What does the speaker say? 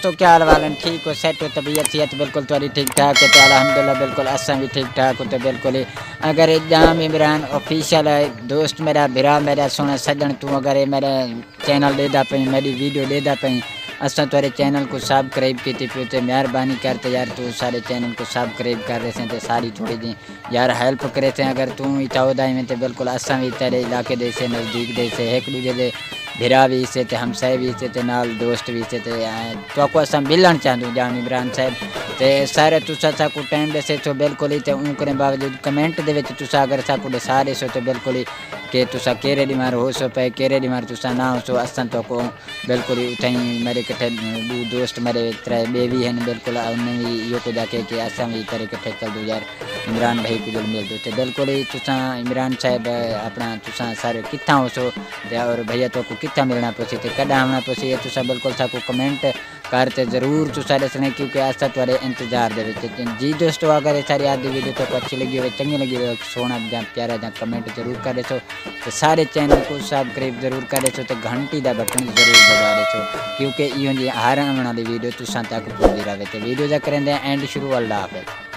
तो क्या हाल वाल ठीक हो सेट हो तबीयत सेहत बिल्कुल थोड़ी ठीक ठाक है तो अल्हम्दुलिल्लाह बिल्कुल असा भी ठीक ठाक हो तो बिल्कुल ही अगर जाम इमरान ऑफिशियल है दोस्त मेरा बिरा मेरा सोना सजन तू अगर मेरे चैनल देदा पई मेरी वीडियो देदा पई असा तेरे चैनल को सब्सक्राइब की पे तो मेहरबानी करते यार तू सारे चैनल को सब्सक्राइब कर रहे थे सारी थोड़ी जी यार हेल्प करे थे अगर तू ही चाहदा में तो बिल्कुल असा भी तेरे इलाके दे से नज़दीक दे से एक दूजे दे भिरा भी से ते हमसाए भी से ते नाल दोस्त भी से ते तो को असा मिलन चाहूँ जाम इमरान साहब ते सारे तुसा को टाइम दे तो बिल्कुल ही तो ऊँ करें बावजूद कमेंट दे तुसा अगर साकू सारे सो तो बिल्कुल ही कि तुसा केरे बीमार हो सो पे केरे बीमार तुसा ना हो सो असन तो को बिल्कुल ही उठाई मेरे कट्ठे दू दोस्त मेरे त्रै बेबी हैं बिल्कुल उन्हें भी यो को जाके कि असा भी तेरे कट्ठे चल दो यार इमरान भाई को जल मिल दो तो बिल्कुल ही तुसा इमरान साहब अपना तुसा सारे कितना हो सो और भैया तो को कितना मिलना पसी तो कदा आना पसी तुसा बिल्कुल साकू कमेंट करते जरूर तुसा दसने क्योंकि असा तुरे इंतजार दे जी दोस्तों अगर सारी आज की वीडियो तो अच्छी लगी हो चंगी लगी हो सोना या प्यारा या कमेंट जरूर करे सो तो सारे चैनल को सब्सक्राइब जरूर करे सो तो घंटी का बटन जरूर दबा दे सो क्योंकि इो जी हर आने वाली वीडियो तुसा तक पहुँचती रहे तो वीडियो जा करें एंड शुरू अल्लाह हाफ़िज़।